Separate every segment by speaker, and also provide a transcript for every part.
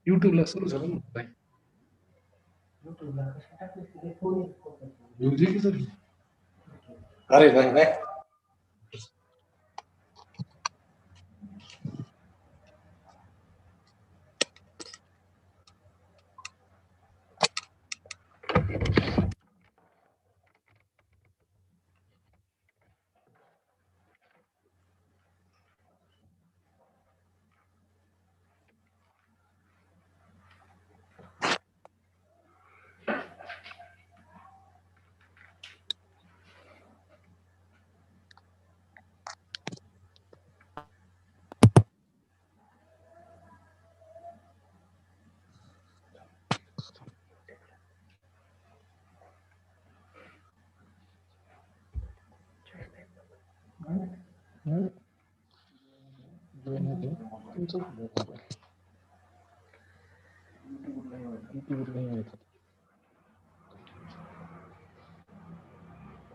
Speaker 1: YouTube ला सुरू झालं ना. म्युझिक अरे नाही नाही.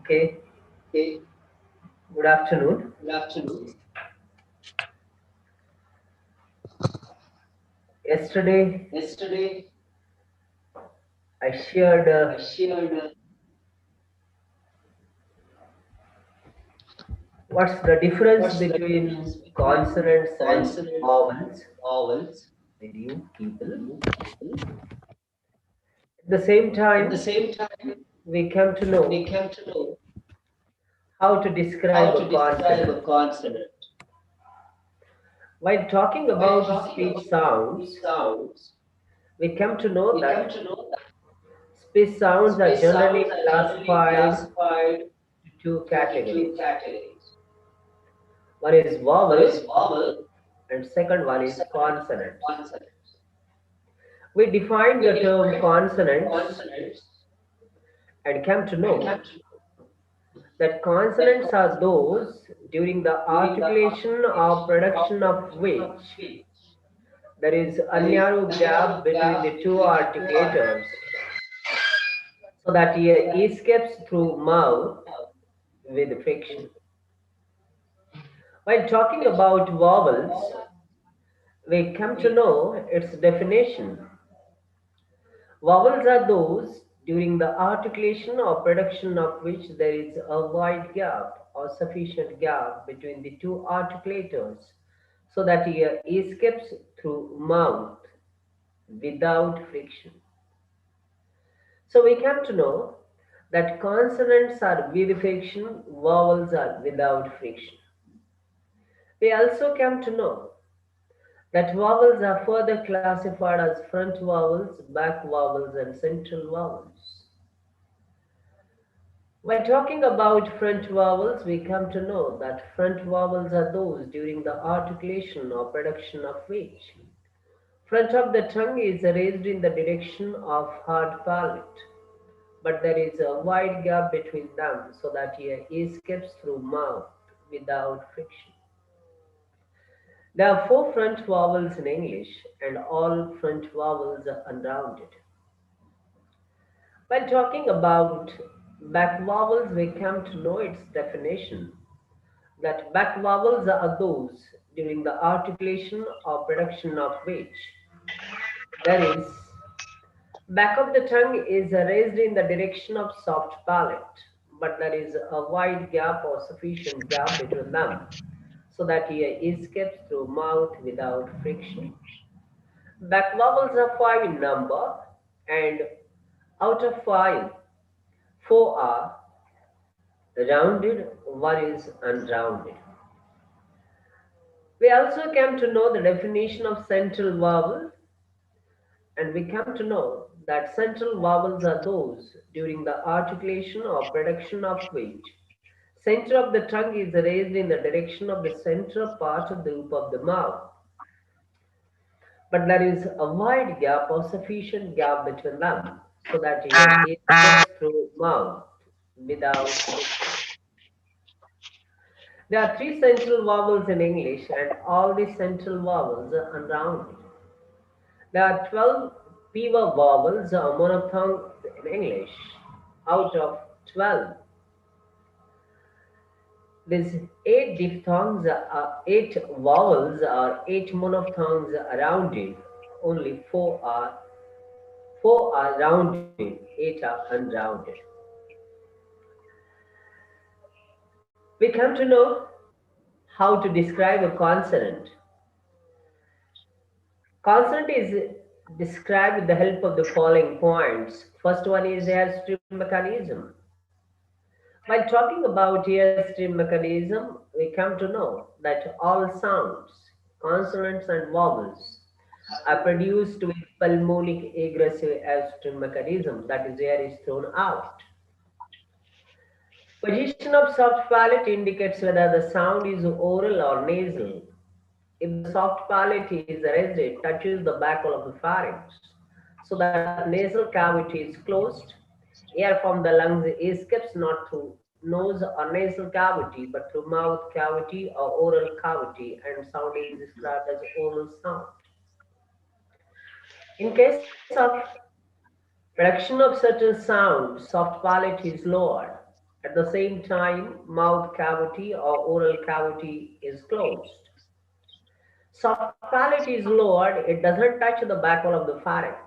Speaker 2: Okay. Good afternoon. Yesterday, I shared what's the difference between consonants and vowels with you people. At the same time, we come to know how to describe a consonant. While talking about speech sounds, we come to know that speech sounds are generally classified into two categories. One is vowel and second one is consonants. We define the term consonants and come to know that consonants are those during the articulation or production of which there is a narrow gap between the two articulators so that air escapes through mouth with friction. While talking about vowels, we come to know its definition. Vowels are those during the articulation or production of which there is a wide gap or sufficient gap between the two articulators so that air escapes through mouth without friction. So we come to know that consonants are with friction, vowels are without friction. We also come to know that vowels are further classified as front vowels, back vowels, and central vowels. When talking about front vowels, we come to know that front vowels are those during the articulation or production of which front of the tongue is raised in the direction of hard palate, but there is a wide gap between them so that air escapes through mouth without friction. There are four front vowels in English, and all front vowels are unrounded. While talking about back vowels, we come to know its definition that back vowels are those during the articulation or production of which there is back of the tongue is raised in the direction of soft palate, but there is a wide gap or sufficient gap between them so that air escapes through mouth without friction. Back vowels are five in number, and out of five, four are rounded, one is unrounded. We also came to know the definition of central vowel, and we come to know that central vowels are those during the articulation or production of which center of the tongue is raised in the direction of the central part of the roof of the mouth, but there is a wide gap or sufficient gap between them so that air escapes through mouth without friction. There are three central vowels in English, and all the central vowels are unrounded. There are 12 pivot vowels or monophthongs in English. Out of 12, These eight diphthongs, eight vowels, or eight monophthongs are rounded. Only four are rounded. Eight are unrounded. We come to know how to describe a consonant. Consonant is described with the help of the following points. First one is airstream mechanism. While talking about airstream mechanism, we come to know that all sounds, consonants and vowels are produced with pulmonic egressive airstream mechanism, that is, air is thrown out. Position of soft palate indicates whether the sound is oral or nasal. If the soft palate is raised, it touches the back wall of the pharynx, so that nasal cavity is closed. Air from the lungs escapes not through nose or nasal cavity, but through mouth cavity or oral cavity, and sound is described as oral sound. In case of production of certain sounds, soft palate is lowered. At the same time, mouth cavity or oral cavity is closed. Soft palate is lowered, it doesn't touch the back wall of the pharynx.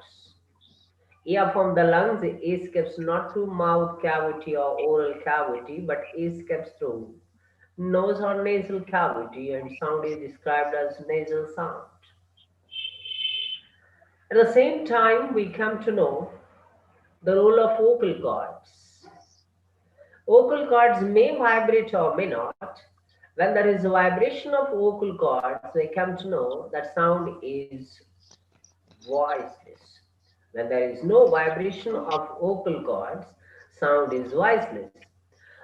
Speaker 2: Air from the lungs escapes not through mouth cavity or oral cavity, but escapes through nose or nasal cavity, and sound is described as nasal sound. At the same time, we come to know the role of vocal cords. Vocal cords may vibrate or may not. When there is a vibration of vocal cords, we come to know that sound is voiceless. When there is no vibration of vocal cords, sound is voiceless.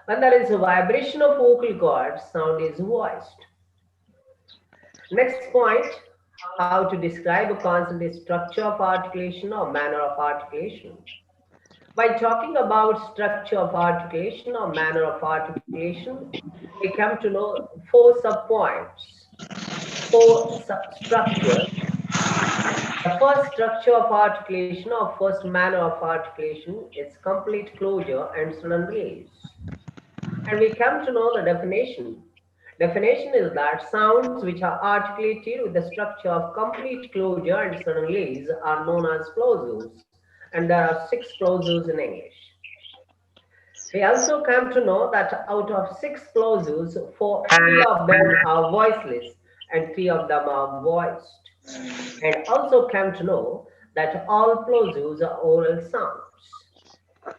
Speaker 2: When there is a vibration of vocal cords, sound is voiced. Next point, how to describe a consonant is structure of articulation or manner of articulation. By talking about structure of articulation or manner of articulation, we come to know four subpoints, four structures. The first structure of articulation or first manner of articulation is complete closure and sudden release. And we come to know the definition. Definition is that sounds which are articulated with the structure of complete closure and sudden release are known as plosives, and there are six plosives in English. We also come to know that out of six plosives, three of them are voiceless and three of them are voiced. And also come to know that all plosives are oral sounds.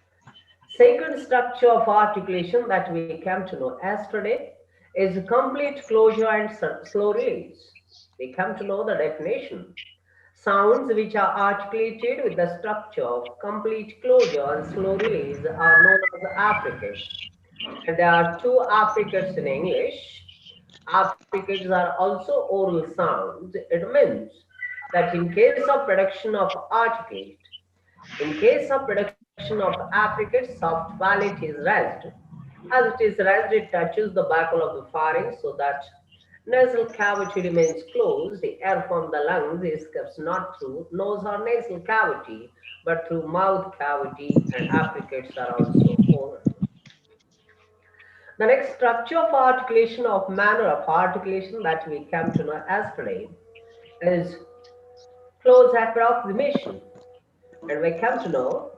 Speaker 2: Second structure of articulation that we come to know yesterday is complete closure and slow release. We come to know the definition. Sounds which are articulated with the structure of complete closure and slow release are known as affricates. And there are two affricates in English. Affricates are also oral sounds. It means that in case of production of articulate, in case of production of affricate, soft palate is raised. As it is raised, it touches the back wall of the pharynx so that nasal cavity remains closed. The air from the lungs escapes not through nose or nasal cavity, but through mouth cavity, and affricates are also oral. The next structure of articulation of manner of articulation that we come to know yesterday is close approximation. And we come to know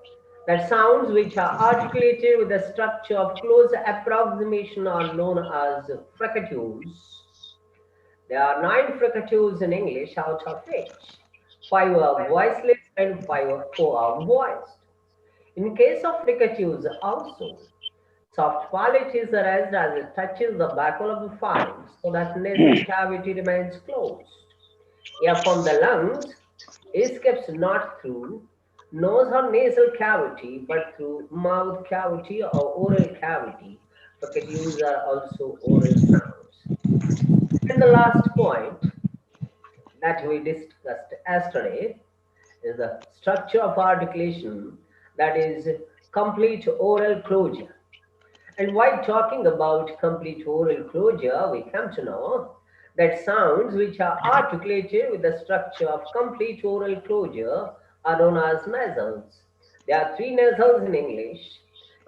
Speaker 2: that sounds which are articulated with the structure of close approximation are known as fricatives. There are nine fricatives in English, out of which five are voiceless and four are voiced. In case of fricatives also, soft palate is raised as it touches the back wall of the pharynx so that nasal cavity remains closed. Air from the lungs escapes not through nose or nasal cavity but through mouth cavity or oral cavity. Fricatives are also oral sounds. And the last point that we discussed yesterday is the structure of articulation, that is complete oral closure. And while talking about complete oral closure, we come to know that sounds which are articulated with the structure of complete oral closure are known as nasals. There are three nasals in English.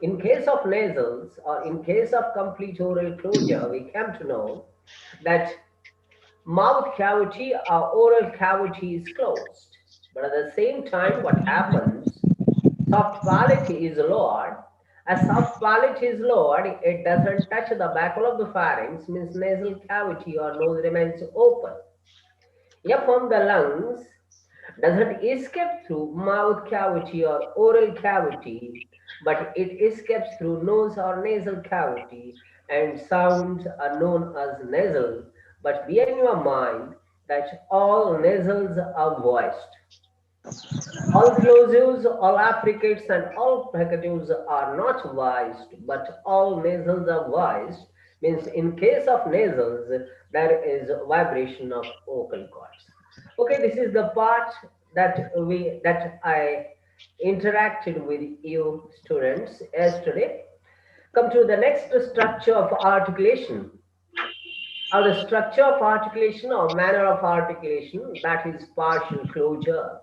Speaker 2: In case of nasals or in case of complete oral closure, we come to know that mouth cavity or oral cavity is closed. But at the same time, what happens? Soft palate is lowered. As soft palate is lowered, it doesn't touch the backbone of the pharynx, means nasal cavity or nose remains open. Air from the lungs doesn't escape through mouth cavity or oral cavity, but it escapes through nose or nasal cavity, and sounds are known as nasal. But bear in your mind that all nasals are voiced. All plosives, all affricates, and all fricatives are not voiced, but all nasals are voiced. Means in case of nasals, there is vibration of vocal cords. Okay, this is the part that I interacted with you students yesterday. Come to the next structure of articulation. Or the structure of articulation or manner of articulation, that is partial closure.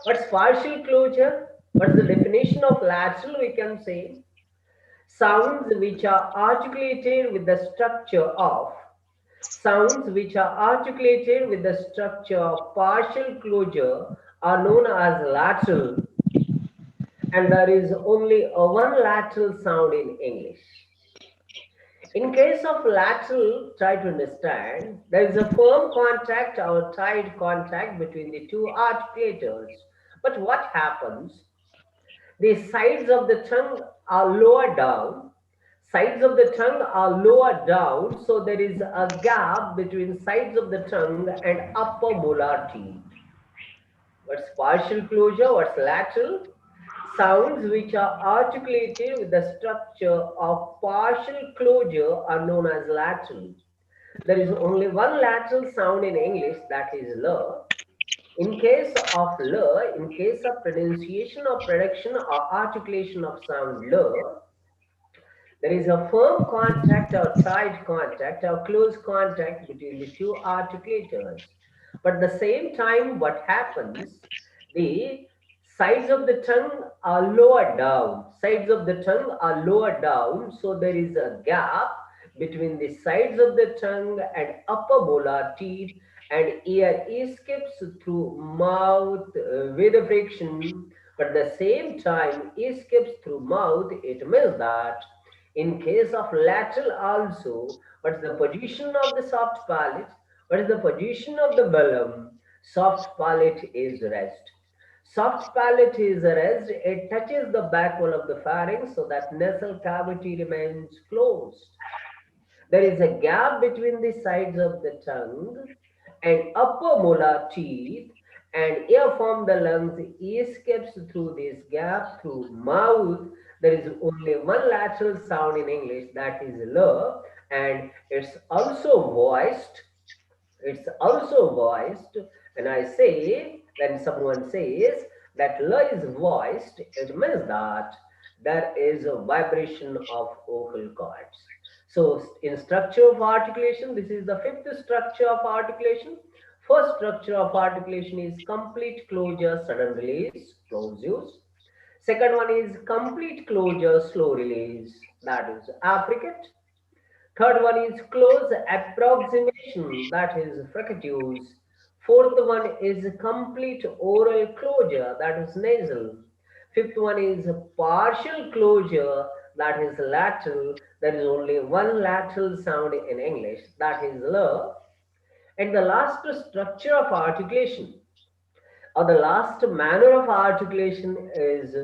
Speaker 2: What's partial closure? What's the definition of lateral? We can say sounds which are articulated with the structure of sounds which are articulated with the structure of partial closure are known as lateral, and there is only a one lateral sound in English. In case of lateral, try to understand, there is a firm contact or tight contact between the two articulators. But what happens? The sides of the tongue are lower down. Sides of the tongue are lower down, so there is a gap between sides of the tongue and upper molar teeth. What's partial closure? What's lateral? Sounds which are articulated with the structure of partial closure are known as lateral. There is only one lateral sound in English, that is l. In case of l, in case of pronunciation or production or articulation of sound l, there is a firm contact or tight contact or close contact between the two articulators. But at the same time, what happens? The sides of the tongue are lower down. Sides of the tongue are lower down, so there is a gap between the sides of the tongue and upper molar teeth, and air escapes through mouth with a friction, but at the same time escapes through mouth. It means that in case of lateral also, what's the position of the soft palate? What is the position of the velum? Soft palate is rest. Soft palate is rest. It touches the back wall of the pharynx so that nasal cavity remains closed. There is a gap between the sides of the tongue and upper molar teeth, and air from the lungs escapes through this gap through mouth. There is only one lateral sound in English, that is L, and it's also voiced. It's also voiced. When I say, when someone says that L is voiced, it means that there is a vibration of vocal cords. So in structure of articulation, this is the fifth structure of articulation. First structure of articulation is complete closure, sudden release, close use. Second one is complete closure, slow release, that is affricate. Third one is close approximation, that is fricatives. Fourth one is complete oral closure, that is nasal. Fifth one is partial closure, that is lateral. There is only one lateral sound in English, that is L. And the last structure of articulation, or the last manner of articulation, is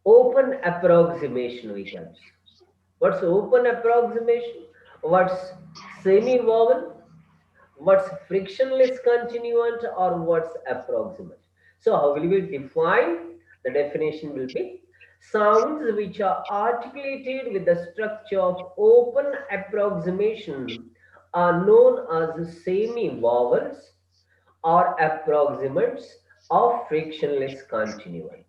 Speaker 2: open approximation, we can say. What's open approximation? What's semi-vowel? What's frictionless continuant, or what's approximate? So how will we define? The definition will be sounds which are articulated with the structure of open approximation are known as semi-vowels or approximates of frictionless continuant.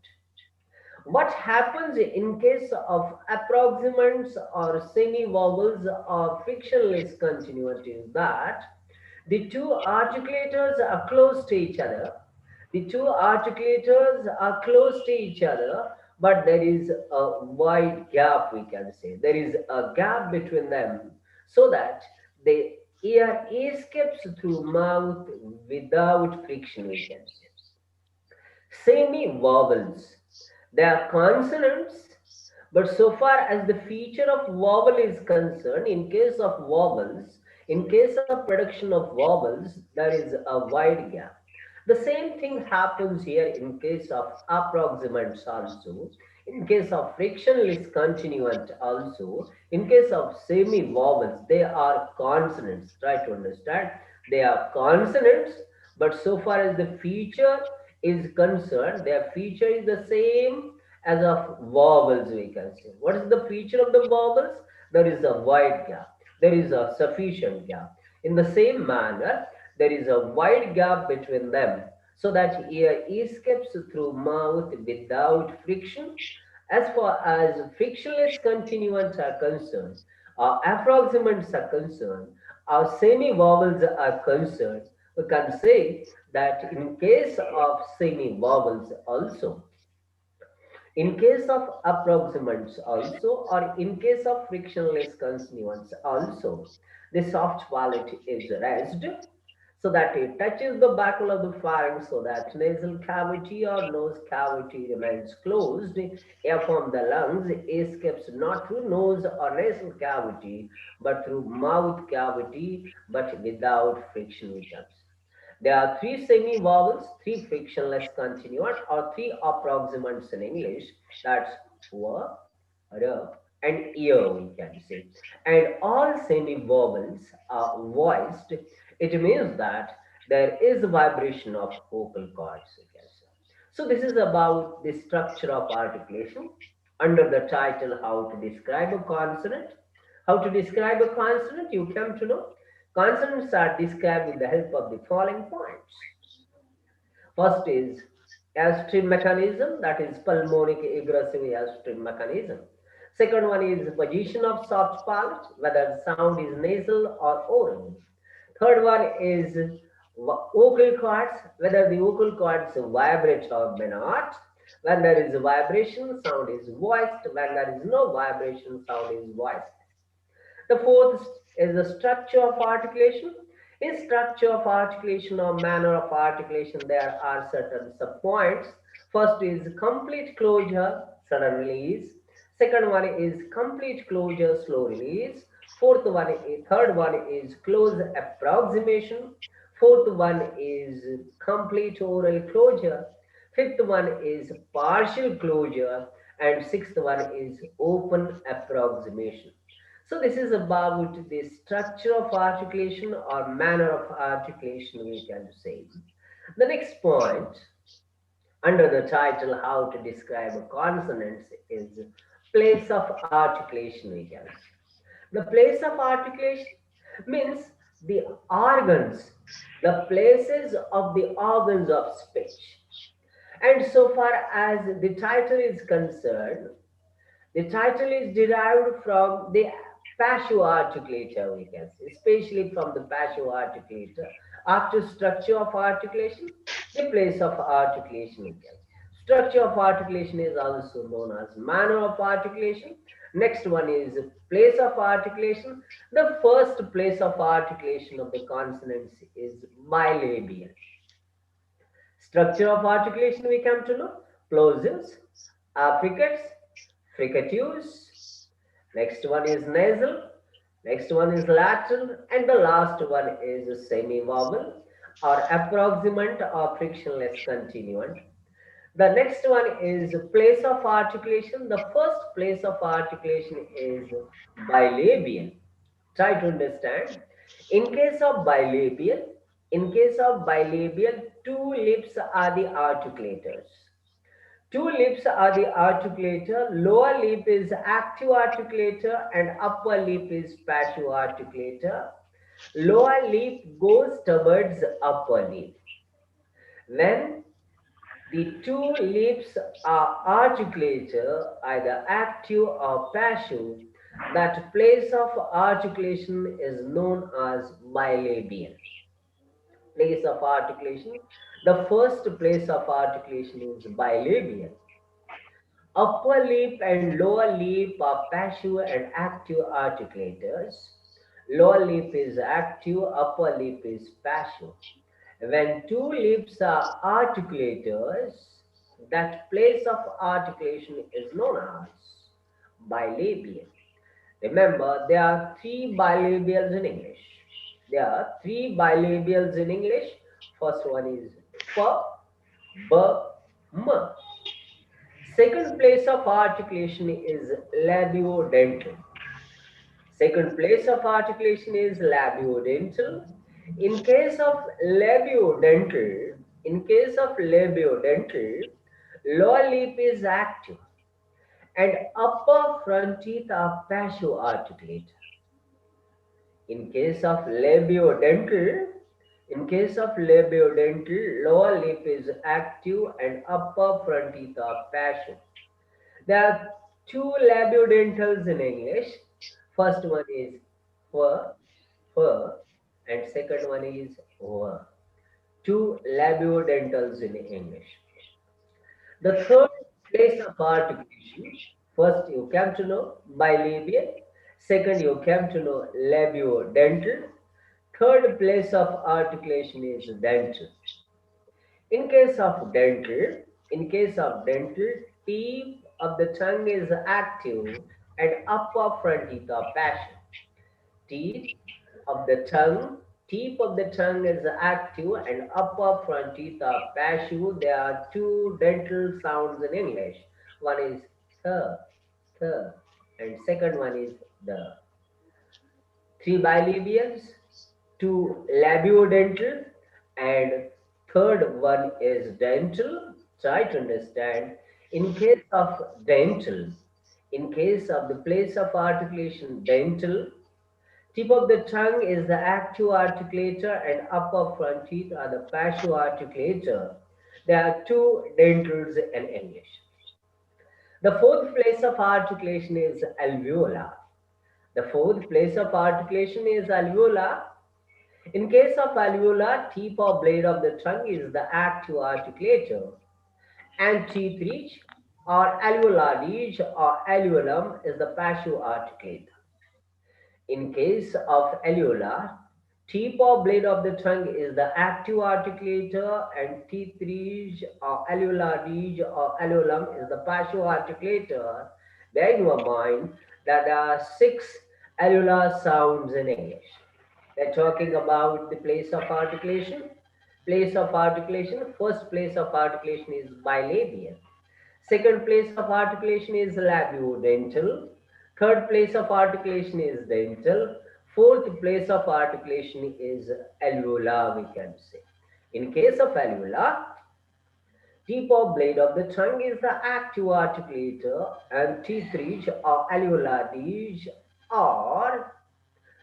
Speaker 2: What happens in case of approximants or semi-vowels or frictionless continuant is that the two articulators are close to each other. The two articulators are close to each other, but there is a wide gap, we can say. There is a gap between them so that the air escapes through mouth without friction, we can say. Semi-vowels. They are consonants, but so far as the feature of vowel is concerned, in case of production of vowels, there is a wide gap. The same thing happens here in case of approximants also, in case of frictionless continuant also, in case of semi-vowels, they are consonants. Try to understand. They are consonants, but so far as the feature is concerned, their feature is the same as of vowels, we can say. What is the feature of the vowels? There is a wide gap. There is a sufficient gap. In the same manner, there is a wide gap between them so that air escapes through mouth without friction. As far as frictionless continuants are concerned, our approximants are concerned, our semi-vowels are concerned, we can say that in case of semi-vowels also, in case of approximants also, or in case of frictionless consonants also, the soft palate is raised so that it touches the buccal of the pharynx so that nasal cavity or nose cavity remains closed. Air from the lungs escapes not through nose or nasal cavity but through mouth cavity but without friction, we can say. There are three semi-vowels, three frictionless continuant, or three approximants in English. That's w, r, and ear, we can say. And all semi-vowels are voiced. It means that there is a vibration of vocal cords, we can say. So this is about the structure of articulation under the title How to Describe a Consonant. How to describe a consonant, you come to know. Consonants are described with the help of the following points. First is airstream mechanism, that is pulmonic aggressive airstream mechanism. Second one is position of soft palate, whether sound is nasal or oral. Third one is vocal cords, whether the vocal cords vibrate or may not. When there is a vibration, sound is voiced. When there is no vibration, sound is voiced. The fourth is the structure of articulation. In structure of articulation or manner of articulation, there are certain subpoints. First is complete closure, sudden release. Second one is complete closure, slow release. Third one is close approximation. Fourth one is complete oral closure. Fifth one is partial closure. And sixth one is open approximation. So this is about the structure of articulation or manner of articulation, we can say. The next point under the title How to Describe Consonants is place of articulation, we can say. The place of articulation means the organs, the places of the organs of speech. And so far as the title is concerned, the title is derived from the passive articulator, we can say, especially from the passive articulator. After structure of articulation, the place of articulation, we can say. Structure of articulation is also known as manner of articulation. Next one is place of articulation. The first place of articulation of the consonants is bilabial. Structure of articulation we come to know. Plosives, affricates, fricatives. Next one is nasal. Next one is lateral. And the last one is semi-vowel or approximant or frictionless continuant. The next one is place of articulation. The first place of articulation is bilabial. Try to understand. In case of bilabial, two lips are the articulators. Two lips are the articulator. Lower lip is active articulator and upper lip is passive articulator. Lower lip goes towards upper lip. When the two lips are articulator, either active or passive, that place of articulation is known as bilabial. Place of articulation. The first place of articulation is bilabial. Upper lip and lower lip are passive and active articulators. Lower lip is active, upper lip is passive. When two lips are articulators, that place of articulation is known as bilabial. Remember, there are three bilabials in English. There are three bilabials in English. First one is f, b, m. Second place of articulation is labiodental. Second place of articulation is labiodental. In case of labiodental, lower lip is active and upper front teeth are passive articulator. In case of labiodental, lower lip is active and upper front teeth are passive. There are two labiodentals in English. First one is f, f, and second one is v. Two labiodentals in English. The third place of articulation, first you came to know bilabial, second you came to know labiodental, third place of articulation is dental. In case of dental, tip of the tongue is active and upper front teeth are passive. Teeth of the tongue, tip of the tongue is active and upper front teeth are passive. There are two dental sounds in English. One is th, th, and second one is the. Three bilabials, two labiodental, and third one is dental. Try to understand. In case of dental, in case of the place of articulation dental, tip of the tongue is the active articulator and upper front teeth are the passive articulator. There are two dentals in English. The fourth place of articulation is alveolar. The fourth place of articulation is alveolar. In case of alveolar, tip or blade of the tongue is the active articulator, and teeth ridge or alveolar ridge or alveolum is the passive articulator. In case of alveolar, tip or blade of the tongue is the active articulator, and teeth ridge or alveolar ridge or alveolum is the passive articulator. Bear in your mind that there are six alveolar sounds in English. We're talking about the place of articulation. Place of articulation, first place of articulation is bilabial. Second place of articulation is labiodental. Third place of articulation is dental. Fourth place of articulation is alveolar, we can say. In case of alveolar, tip or blade of the tongue is the active articulator, and teeth ridge or alveolar ridge or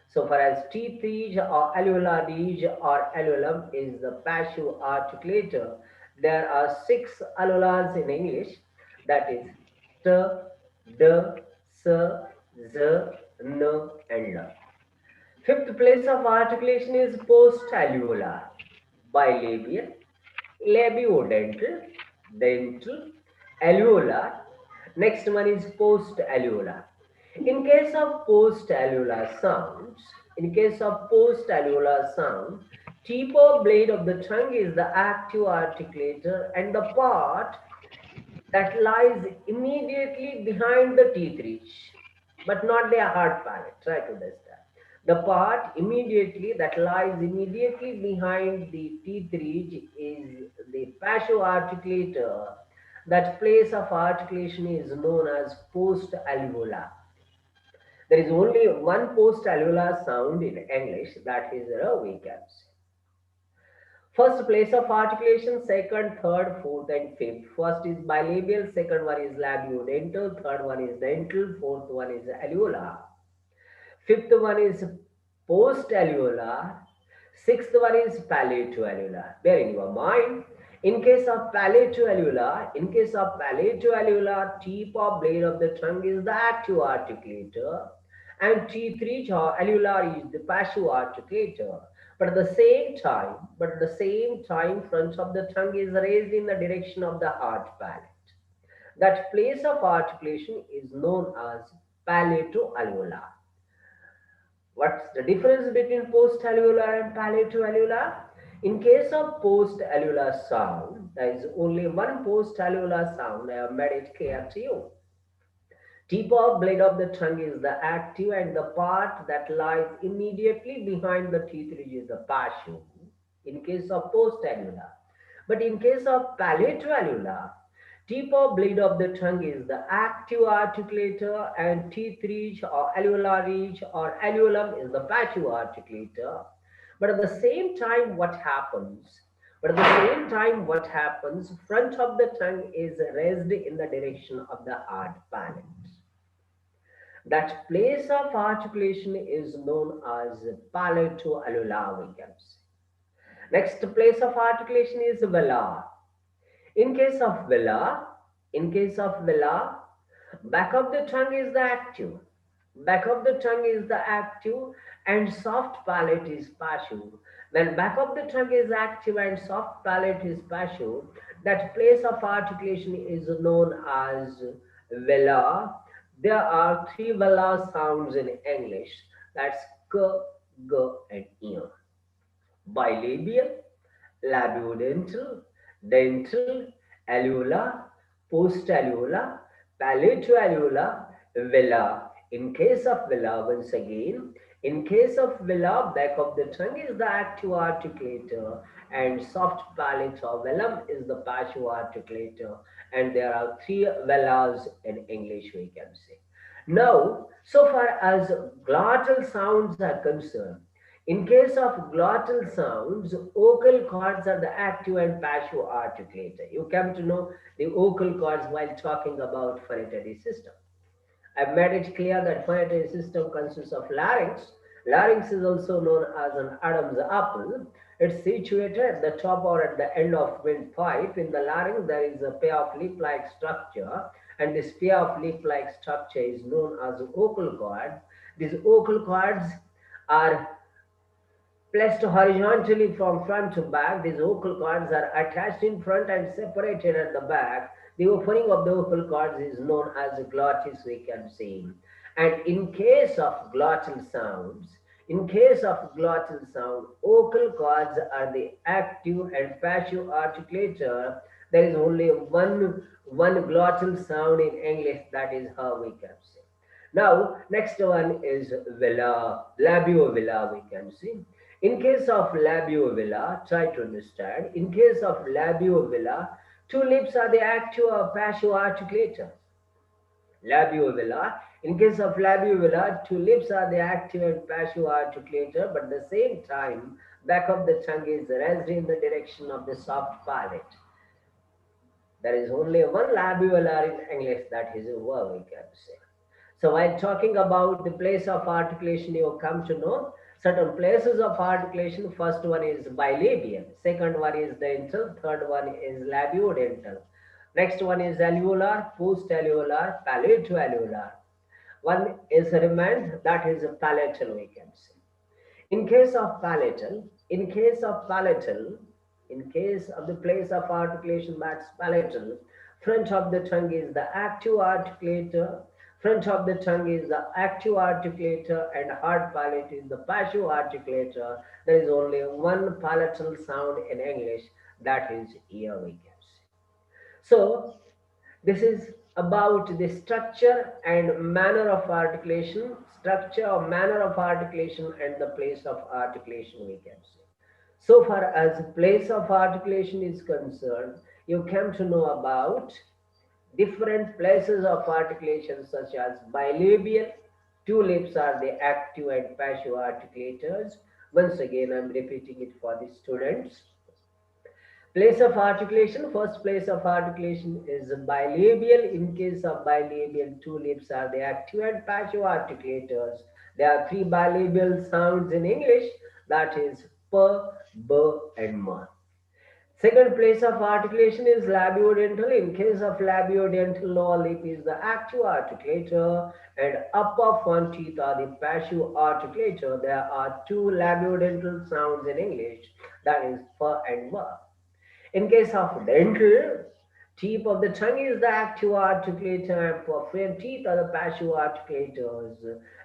Speaker 2: so far as teeth ridge or alveolar ridge or alveolum is the passive articulator. There are six alveolars in English, that is t, d, s, z, n, and l. Fifth place of articulation is post-alveolar, bilabial, labiodental, dental, alveolar. Next one is post-alveolar. In case of post-alveolar sound, tip or blade of the tongue is the active articulator and the part that lies immediately behind the teeth ridge, but not the hard palate. Try to understand. The part immediately that lies immediately behind the teeth ridge is the passive articulator. That place of articulation is known as post-alveolar. There is only one post-alveolar sound in English, that is R, we can say. First place of articulation, second, third, fourth, and fifth. First is bilabial, second one is labiodental, third one is dental, fourth one is alveolar. Fifth one is post-alveolar, sixth one is palato-alveolar. Bear in your mind, in case of palato-alveolar, tip or blade of the tongue is the active articulator, and teeth ridge or alveolar is the passive articulator. But at the same time, front of the tongue is raised in the direction of the hard palate. That place of articulation is known as palato-alveolar. What's the difference between post-alveolar and palato-alveolar? In case of post-alveolar sound, there is only one post-alveolar sound. I have made it clear to you. Tip of blade of the tongue is the active and the part that lies immediately behind the teeth ridge is the passive in case of post-alveolar. But in case of palato-alveolar, tip of blade of the tongue is the active articulator and teeth ridge or alveolar ridge or alveolum is the passive articulator. But at the same time, what happens? But at the same time, what happens? Front of the tongue is raised in the direction of the hard palate. That place of articulation is known as palato-alveolar, we can say. Next place of articulation is velar. In case of velar, back of the tongue is the active. Back of the tongue is the active and soft palate is passive. When back of the tongue is active and soft palate is passive, that place of articulation is known as velar. There are three velar sounds in English. That's k, g, and ear. Bilabial, labiodental, dental, alveolar, postalveolar, palato-alveolar, velar. In case of velar, once again, in case of velar, back of the tongue is the active articulator and soft palate or velum is the passive articulator, and there are three velars in English, we can say. Now, so far as glottal sounds are concerned, in case of glottal sounds, vocal cords are the active and passive articulator. You come to know the vocal cords while talking about phonetics system. I've made it clear that phonetics system consists of larynx. Larynx is also known as an Adam's apple. It's situated at the top or at the end of windpipe. In the larynx, there is a pair of leaf-like structure, and this pair of leaf-like structure is known as vocal cord. These vocal cords are placed horizontally from front to back. These vocal cords are attached in front and separated at the back. The opening of the vocal cords is known as a glottis, we can say. And in case of glottal sounds, vocal cords are the active and passive articulator. There is only one glottal sound in English, that is how we can say. Now, next one is velar, labiovelar, we can see. In case of labiovelar, try to understand. In case of labiovelar, two lips are the active or passive articulator. Labiovelar. In case of labiovelar, two lips are the active and passive articulator, but at the same time, back of the tongue is raised in the direction of the soft palate. There is only one labiovelar in English, that is a verb, we can say. So while talking about the place of articulation, you come to know certain places of articulation. First one is bilabial, second one is dental, third one is labiodental. Next one is alveolar, post-alveolar, palato-alveolar. One is remand, that is palatal, we can say. In case of palatal, in case of the place of articulation, that's palatal, front of the tongue is the active articulator, and hard palate is the passive articulator. There is only one palatal sound in English, that is ear, we can say. So, this is about the structure and manner of articulation, and the place of articulation, we can say. So far as place of articulation is concerned, you came to know about different places of articulation such as bilabial. Two lips are the active and passive articulators. Once again, I'm repeating it for the students. Place of articulation, first place of articulation is bilabial. In case of bilabial, two lips are the active and passive articulators. There are three bilabial sounds in English, that is p, b, and m. Second place of articulation is labiodental. In case of labiodental, lower lip is the active articulator and upper front teeth are the passive articulator. There are two labiodental sounds in English, that is p and m. In case of dental, Tip of the tongue is the active articulator, and for front teeth are the passive articulators.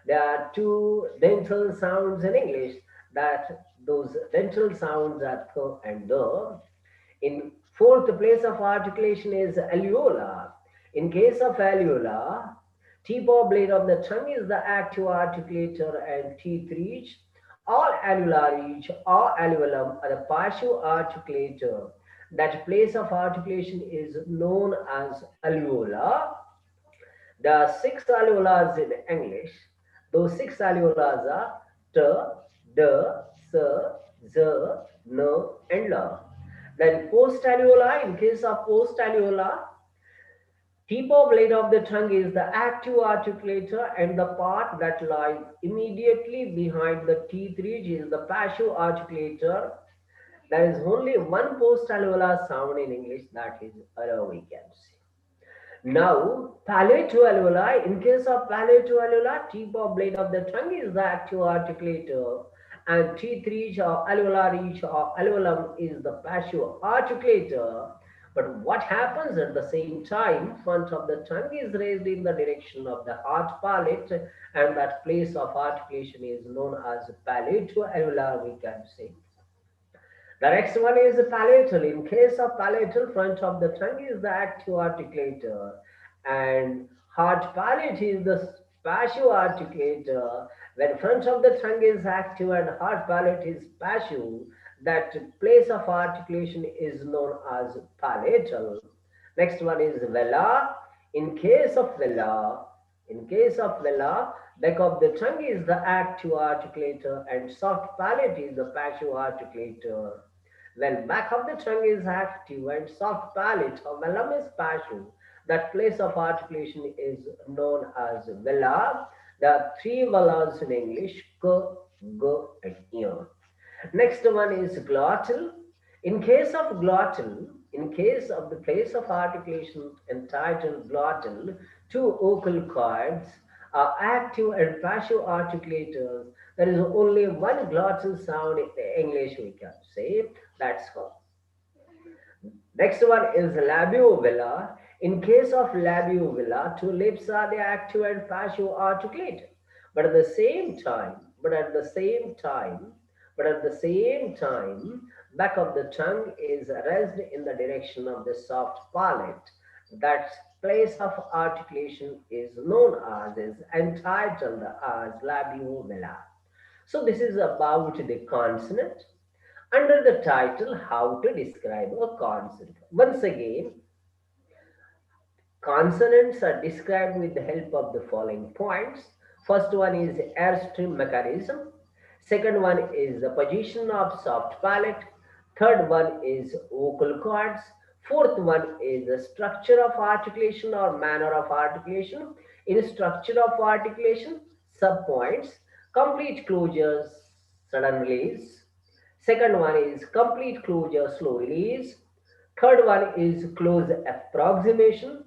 Speaker 2: There are two dental sounds in English. That those dental sounds are th and the. In fourth place of articulation is alveolar. In case of alveolar, tip or blade of the tongue is the active articulator and teeth reach. All alveolar reach or alveolum are the passive articulator. That place of articulation is known as alveolar. There are six alveolars in English. Those six alveolars are t, d, s, z, n, and l. Then post alveolar, in case of post alveolar, tip or blade of the tongue is the active articulator and the part that lies immediately behind the teeth ridge is the passive articulator. There is only one post alveolar sound in English, that is we can say. Now, palato-alveoli, in case of palato-alveoli, tip or blade of the tongue is the active articulator and teeth reach or alveolar reach or alveolum is the passive articulator. But what happens at the same time, front of the tongue is raised in the direction of the hard palate and that place of articulation is known as palato-alveolar, we can say. The next one is palatal. In case of palatal, front of the tongue is the active articulator and hard palate is the passive articulator. When front of the tongue is active and hard palate is passive, that place of articulation is known as palatal. Next one is velar. In case of velar, back of the tongue is the active articulator and soft palate is the passive articulator. When back of the tongue is active and soft palate or velum is passive, that place of articulation is known as velar. There are three velars in English, k, g, and ear. Next one is glottal. In case of glottal, in case of the place of articulation entitled glottal, two vocal cords are active and passive articulators. There is only one glottal sound in English, we can say. That's all. Next one is labiovelar. In case of labiovelar, two lips are the active and passive articulator. But at the same time, back of the tongue is raised in the direction of the soft palate. That place of articulation is known as, is entitled as labiovelar. So this is about the consonant. Under the title, how to describe a consonant. Once again, consonants are described with the help of the following points. First one is airstream mechanism. Second one is the position of soft palate. Third one is vocal cords. Fourth one is the structure of articulation or manner of articulation. In structure of articulation, subpoints, complete closures, sudden release. Second one is complete closure, slow release. Third one is close approximation.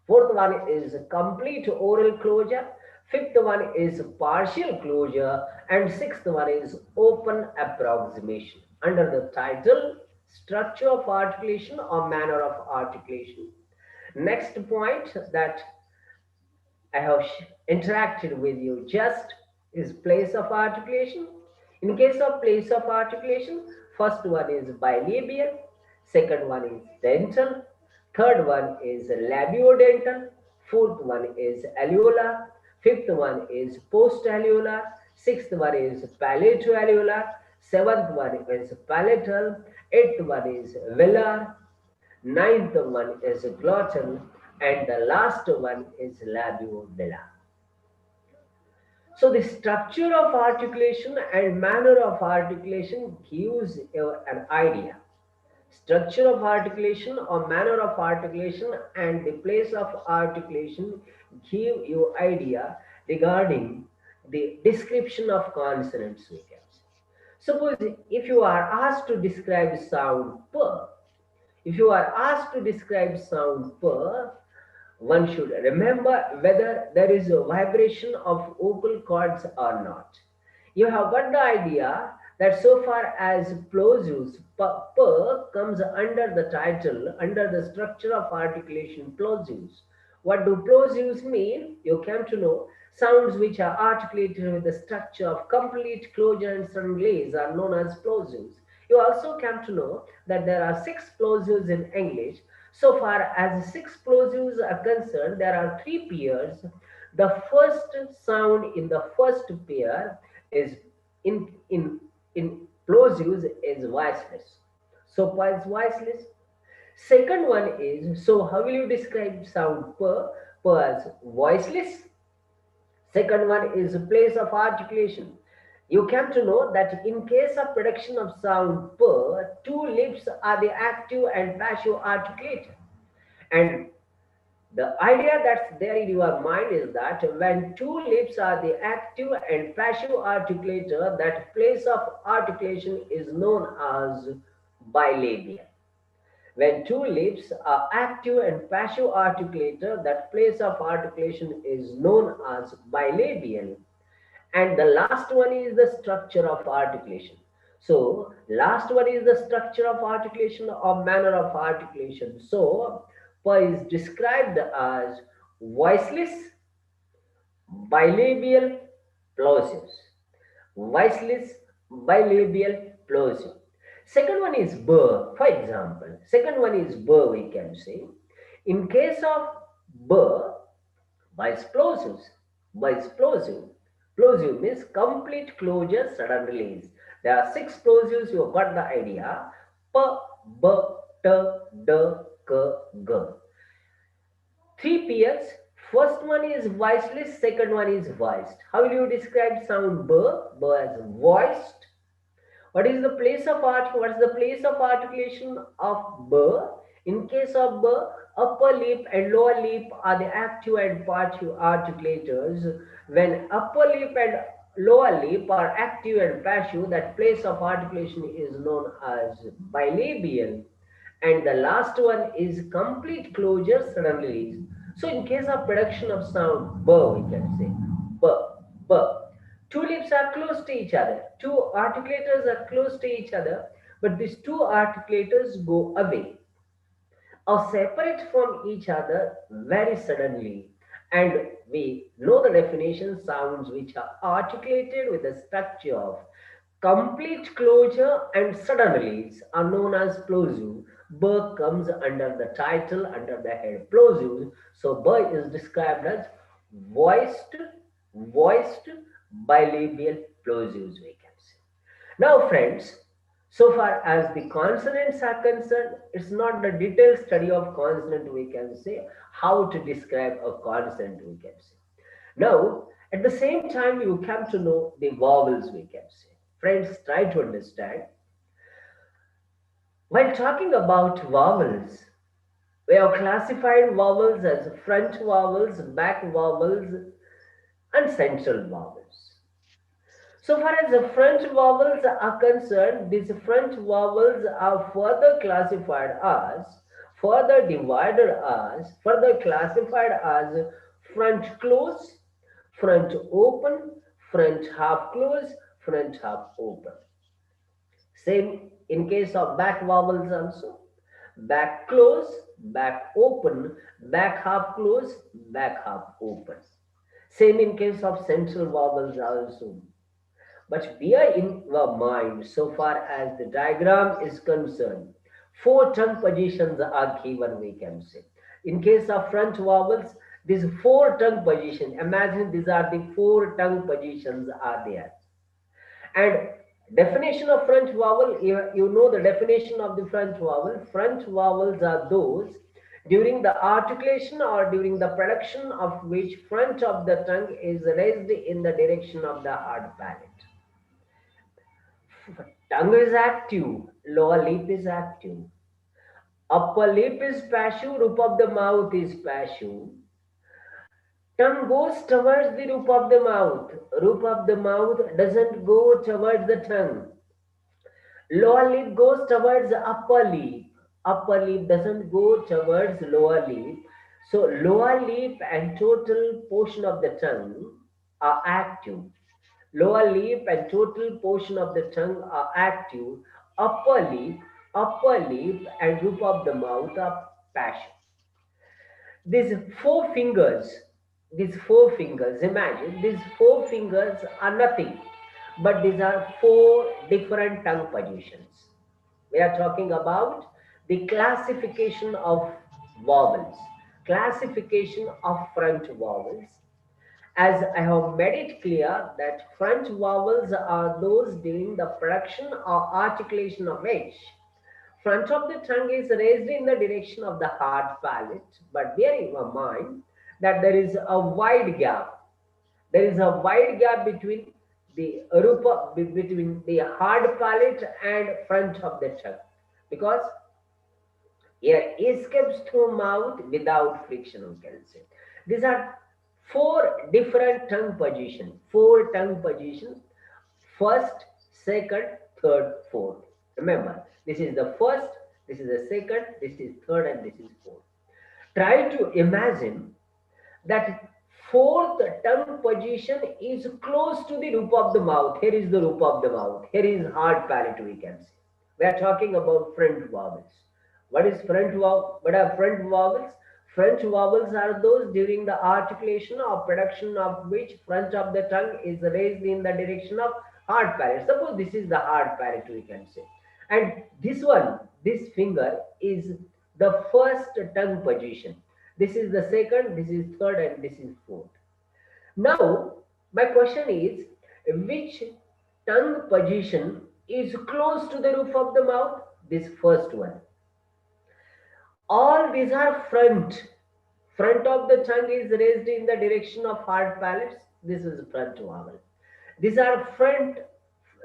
Speaker 2: Fourth one is complete oral closure. Fifth one is partial closure. And sixth one is open approximation. Under the title, structure of articulation or manner of articulation. Next point that I have interacted with you just is place of articulation. In case of place of articulation, first one is bilabial, second one is dental, third one is labiodental, fourth one is alveolar, fifth one is post-alveolar, sixth one is palato-alveolar, seventh one is palatal, eighth one is velar, ninth one is glottal, and the last one is labiovelar. So the structure of articulation and manner of articulation gives an idea. Structure of articulation or manner of articulation and the place of articulation give you idea regarding the description of consonants, we can say. Suppose if you are asked to describe sound one should remember whether there is a vibration of vocal cords or not. You have got the idea that so far as plosives, per comes under the title, under the structure of articulation plosives. What do plosives mean? You came to know sounds which are articulated with the structure of complete closure and sudden release are known as plosives. You also came to know that there are six plosives in English. So far as six plosives are concerned, there are three pairs. The first sound in the first pair is in plosives is voiceless. So pa is voiceless. Second one is, so how will you describe sound per? Per as voiceless. Second one is place of articulation. You came to know that in case of production of sound per, two lips are the active and passive articulator. And the idea that's there in your mind is that when two lips are the active and passive articulator, that place of articulation is known as bilabial. When two lips are active and passive articulator, that place of articulation is known as bilabial. And the last one is the structure of articulation. So last one is the structure of articulation or manner of articulation. So pa is described as voiceless, bilabial, plosives. Voiceless, bilabial, plosive. Second one is burr, for example. Second one is burr, we can say. In case of burr, by explosives. By explosive. Plosive means complete closure, sudden release. There are six plosives, you have got the idea. P, B, T, D, K, G. Three pairs. First one is voiceless, second one is voiced. How will you describe sound B? B as voiced. What is the place of art? What is the place of articulation of B? In case of B, upper lip and lower lip are the active and passive articulators. When upper lip and lower lip are active and passive, that place of articulation is known as bilabial. And the last one is complete closure, sudden release. So in case of production of sound, B, we can say B, B. Two lips are close to each other. Two articulators are close to each other, but these two articulators go away or separate from each other very suddenly. And we know the definition sounds which are articulated with the structure of complete closure and sudden release are known as plosive. B comes under the title, under the head plosive. So B is described as voiced, voiced bilabial plosives, we can say. Now, friends, so far as the consonants are concerned, it's not the detailed study of consonant, we can say, how to describe a consonant, we can say. Now, at the same time, you come to know the vowels, we can say. Friends, try to understand. While talking about vowels, we have classified vowels as front vowels, back vowels, and central vowels. So far as the French vowels are concerned, these French vowels are further classified as, further divided as, further classified as front close, front open, front half close, front half open. Same in case of back vowels also. Back close, back open, back half close, back half open. Same in case of central vowels also. But bear in your mind, so far as the diagram is concerned, four tongue positions are given, we can say. In case of front vowels, these four tongue positions, imagine these are the four tongue positions are there. And definition of French vowel, you know the definition of the French vowel. French vowels are those during the articulation or during the production of which front of the tongue is raised in the direction of the hard palate. Tongue is active, lower lip is active. Upper lip is passive, roof of the mouth is passive. Tongue goes towards the roof of the mouth. Roof of the mouth doesn't go towards the tongue. Lower lip goes towards the upper lip. Upper lip doesn't go towards lower lip. So lower lip and total portion of the tongue are active. Lower lip and total portion of the tongue are active. Upper lip and roof of the mouth are passive. These four fingers, imagine these four fingers are nothing, but these are four different tongue positions. We are talking about the classification of vowels, classification of front vowels. As I have made it clear that front vowels are those during the production or articulation of H. Front of the tongue is raised in the direction of the hard palate, but bear in mind that there is a wide gap. There is a wide gap between the rupa, between the hard palate and front of the tongue, because air escapes through mouth without friction, we can say. These are four different tongue positions. Four tongue positions. First, second, third, fourth. Remember, this is the first, this is the second, this is third, and this is fourth. Try to imagine that fourth tongue position is close to the roof of the mouth. Here is the roof of the mouth. Here is hard palate, we can say. We are talking about front vowels. What is front vowel? What are front vowels? Front vowels are those during the articulation or production of which front of the tongue is raised in the direction of hard palate. Suppose this is the hard palate, we can say. And this one, this finger is the first tongue position. This is the second, this is third, and this is fourth. Now, my question is, which tongue position is close to the roof of the mouth? This first one. All these are front. Front of the tongue is raised in the direction of hard palates. This is front vowel. These are front.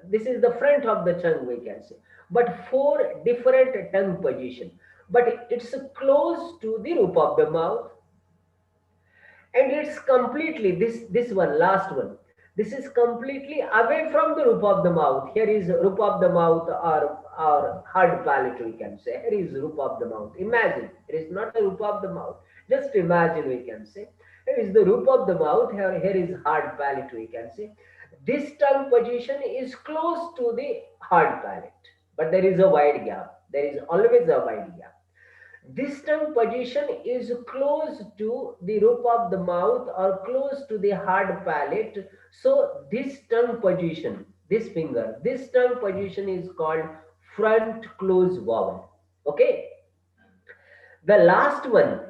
Speaker 2: This is the front of the tongue, we can say. But four different tongue position. But it's close to the roof of the mouth, and it's completely this one, last one, this is completely away from the roof of the mouth. Here is roof of the mouth, or hard palate, we can say. Here is roof of the mouth. Imagine it is not the roof of the mouth. Just imagine, we can say. Here is the roof of the mouth. Here is hard palate, we can say. This tongue position is close to the hard palate, but there is a wide gap. There is always a wide gap. This tongue position is close to the roof of the mouth or close to the hard palate. So this tongue position, this finger, this tongue position is called front close vowel. Okay. The last one,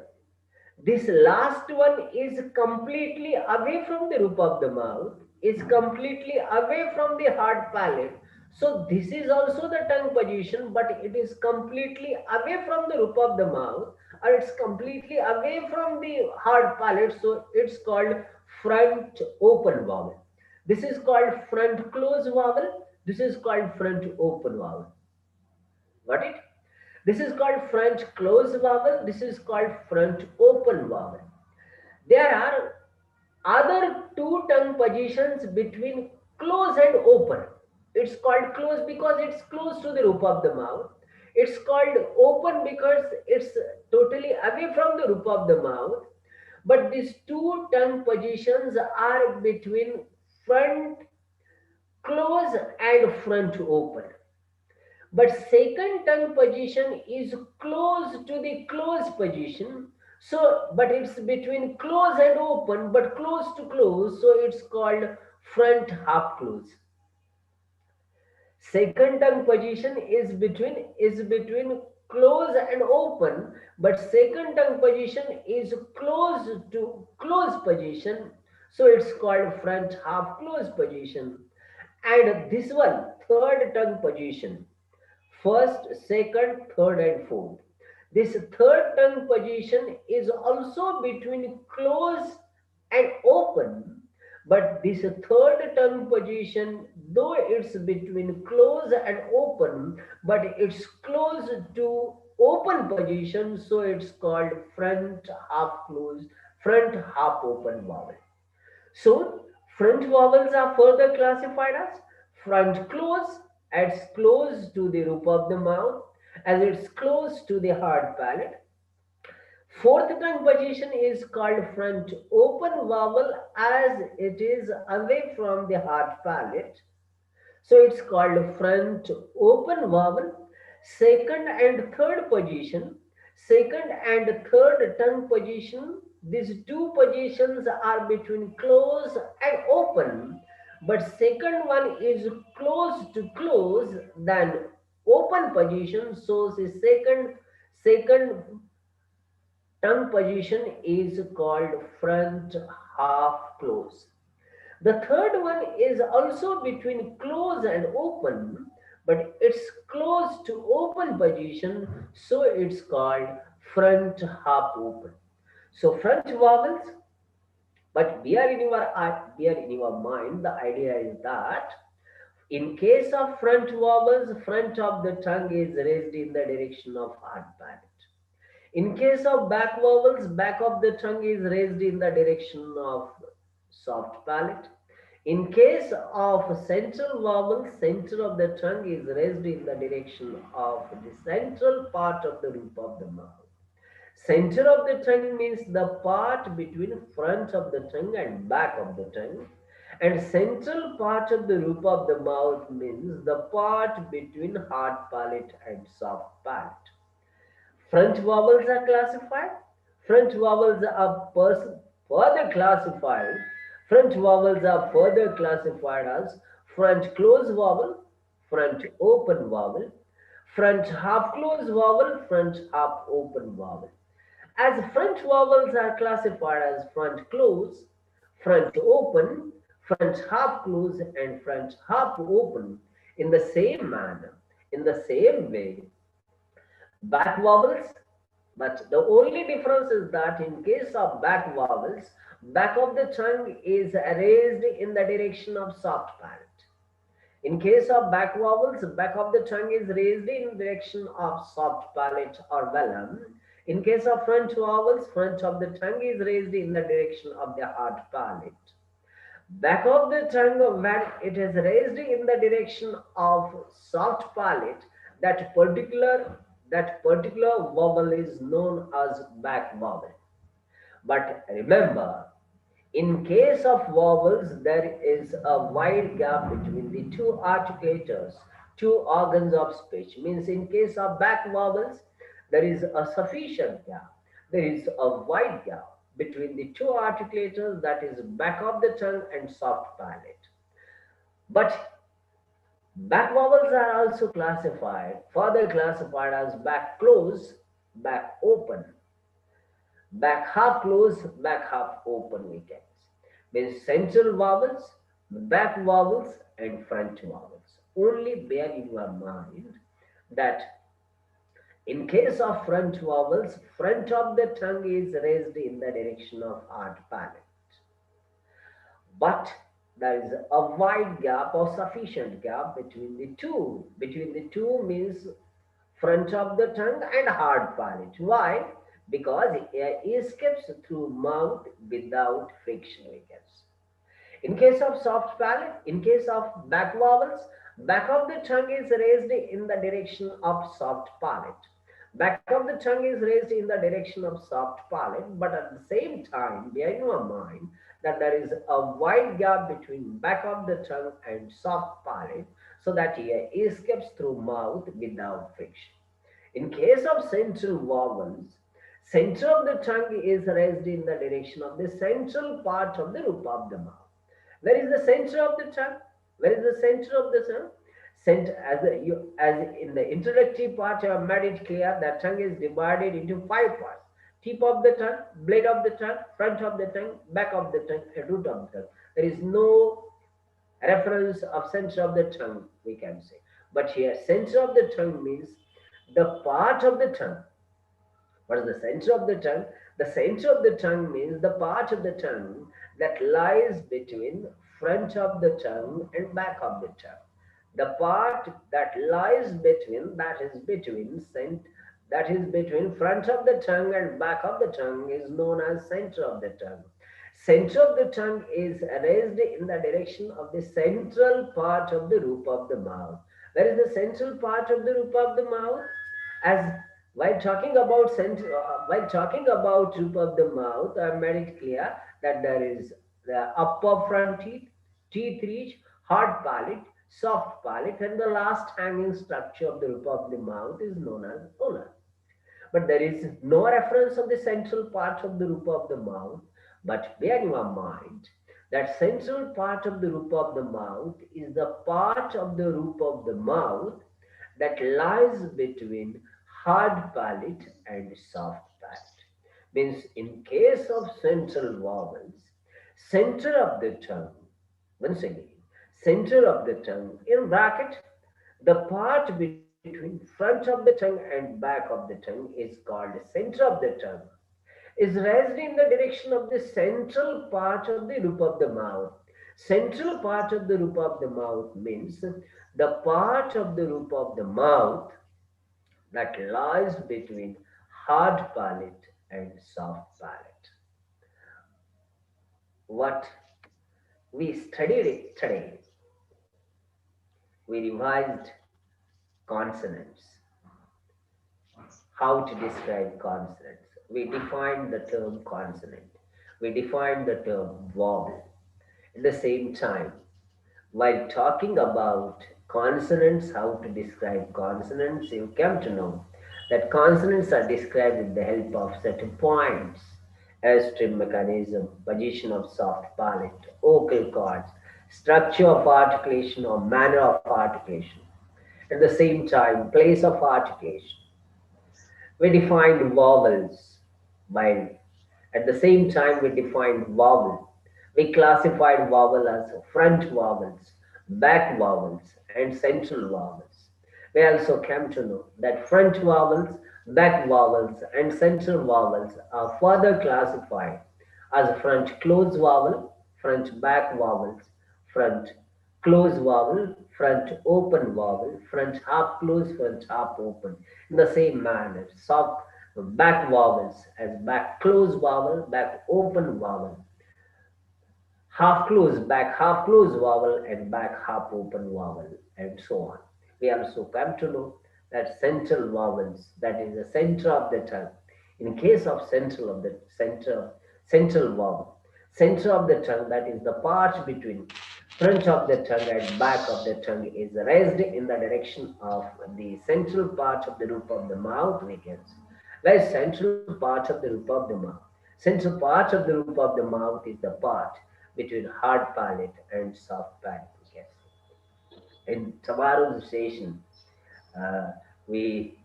Speaker 2: this last one is completely away from the roof of the mouth, is completely away from the hard palate. So this is also the tongue position, but it is completely away from the roof of the mouth, or it's completely away from the hard palate. So it's called front open vowel. This is called front close vowel. This is called front open vowel. Got it? This is called front close vowel. This is called front open vowel. There are other two tongue positions between close and open. It's called close because it's close to the roof of the mouth. It's called open because it's totally away from the roof of the mouth. But these two tongue positions are between front close and front open. But second tongue position is close to the close position. So, but it's between close and open, but close to close. So it's called front half close. Second tongue position is between close and open, but second tongue position is close to close position. So it's called front half close position. And this one, third tongue position, first, second, third, and fourth. This third tongue position is also between close and open, but this third tongue position, though it's between close and open, but it's close to open position, so it's called front half close, front half open vowel. So, front vowels are further classified as front close, as close to the roof of the mouth, as it's close to the hard palate. Fourth tongue position is called front open vowel as it is away from the hard palate. So it's called front open vowel. Second and third position, second and third tongue position, these two positions are between close and open, but second one is close to close than open position. So the second tongue position is called front half close. The third one is also between close and open, but it's close to open position, so it's called front half open. So front vowels, but bear in your mind, the idea is that in case of front vowels, front of the tongue is raised in the direction of hard palate. In case of back vowels, back of the tongue is raised in the direction of soft palate. In case of central vowels, center of the tongue is raised in the direction of the central part of the roof of the mouth. Center of the tongue means the part between front of the tongue and back of the tongue. And central part of the roof of the mouth means the part between hard palate and soft palate. French vowels are classified. French vowels are further classified. French vowels are further classified as front close vowel, front open vowel, front half close vowel, front half open vowel. As French vowels are classified as front close, front open, front half close, and front half open in the same manner, in the same way, back vowels, but the only difference is that in case of back vowels, back of the tongue is raised in the direction of soft palate. In case of back vowels, back of the tongue is raised in direction of soft palate or vellum. In case of front vowels, front of the tongue is raised in the direction of the hard palate. Back of the tongue, when it is raised in the direction of soft palate, that particular vowel is known as back vowel. But remember, in case of vowels, there is a wide gap between the two articulators, two organs of speech. Means in case of back vowels, there is a sufficient gap. There is a wide gap between the two articulators, that is back of the tongue and soft palate. But back vowels are also further classified as back close, back open, back half close, back half open, we can say. Means central vowels, back vowels, and front vowels. Only bear in your mind that in case of front vowels, front of the tongue is raised in the direction of hard palate. But there is a wide gap or sufficient gap between the two. Between the two means front of the tongue and hard palate. Why? Because air escapes through mouth without friction, we can say. In case of soft palate, in case of back vowels, back of the tongue is raised in the direction of soft palate. Back of the tongue is raised in the direction of soft palate, but at the same time, bear in your mind that there is a wide gap between back of the tongue and soft palate, so that air escapes through mouth without friction. In case of central vowels, center of the tongue is raised in the direction of the central part of the roof of the mouth. Where is the center of the tongue? Where is the center of the tongue? Center, as in the introductory part, I have made it clear that tongue is divided into five parts: tip of the tongue, blade of the tongue, front of the tongue, back of the tongue, and root of the tongue. There is no reference of center of the tongue, we can say. But here, center of the tongue means the part of the tongue. What is the center of the tongue? The center of the tongue means the part of the tongue that lies between front of the tongue and back of the tongue. The part that lies between, that is between front of the tongue and back of the tongue is known as center of the tongue. Center of the tongue is raised in the direction of the central part of the roof of the mouth. Where is the central part of the roof of the mouth? As While talking about roof of the mouth, I made it clear that there is the upper front teeth ridge, hard palate, soft palate, and the last hanging structure of the roof of the mouth is known as ulna. But there is no reference of the central part of the roof of the mouth. But bear in mind that central part of the roof of the mouth is the part of the roof of the mouth that lies between hard palate and soft palate. Means in case of central vowels, center of the tongue, once again, center of the tongue in bracket, the part between front of the tongue and back of the tongue is called center of the tongue, is raised in the direction of the central part of the roof of the mouth. Central part of the roof of the mouth means the part of the roof of the mouth that lies between hard palate and soft palate. What we studied today, we revised consonants, how to describe consonants. We defined the term consonant. We defined the term vowel. At the same time, while talking about consonants, how to describe consonants, you come to know that consonants are described with the help of certain points as trim mechanism, position of soft palate, vocal cords, structure of articulation or manner of articulation. At the same time, place of articulation. We defined vowels while at the same time we defined vowel. We classified vowel as front vowels, back vowels, and central vowels. We also came to know that front vowels, back vowels, and central vowels are further classified as front close vowel, front back vowels, front close vowel, front open vowel, front half close, front half open. In the same manner, soft back vowels as back close vowel, back open vowel, half close, back half close vowel, and back half open vowel, and so on. We also come to know that central vowels, that is the center of the tongue. In case of central vowel, center of the tongue, that is the part between front of the tongue and back of the tongue, is raised in the direction of the central part of the roof of the mouth, we can say. Where central part of the roof of the mouth. Central part of the roof of the mouth is the part between hard palate and soft palate, we can say. In tomorrow's session, uh, we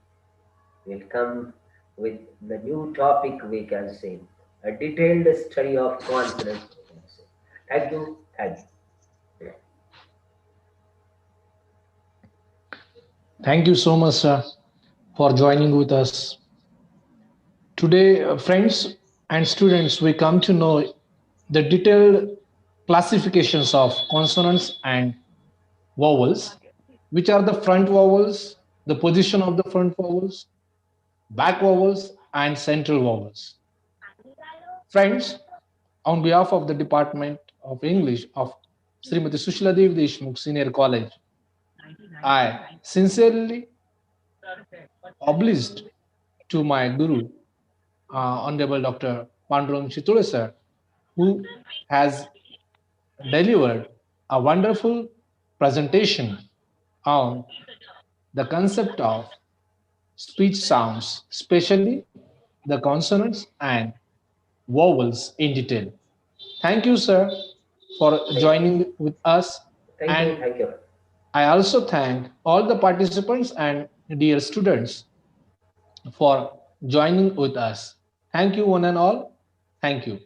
Speaker 2: will come with the new topic, we can say, a detailed study of consonants, we can say. Thank you. Thank you.
Speaker 1: Thank you so much, sir, for joining with us. Today, friends and students, we come to know the detailed classifications of consonants and vowels, which are the front vowels, the position of the front vowels, back vowels, and central vowels. Friends, on behalf of the Department of English of Srimati Sushila Dev Deshmukh Senior College, I sincerely obliged to my Guru, Honorable Dr. Pandurang Shitole sir, who has delivered a wonderful presentation on the concept of speech sounds, especially the consonants and vowels in detail. Thank you, sir, for
Speaker 2: Thank you.
Speaker 1: joining with us.
Speaker 2: Thank you.
Speaker 1: And
Speaker 2: Thank you.
Speaker 1: I also thank all the participants and dear students for joining with us. Thank you, one and all. Thank you.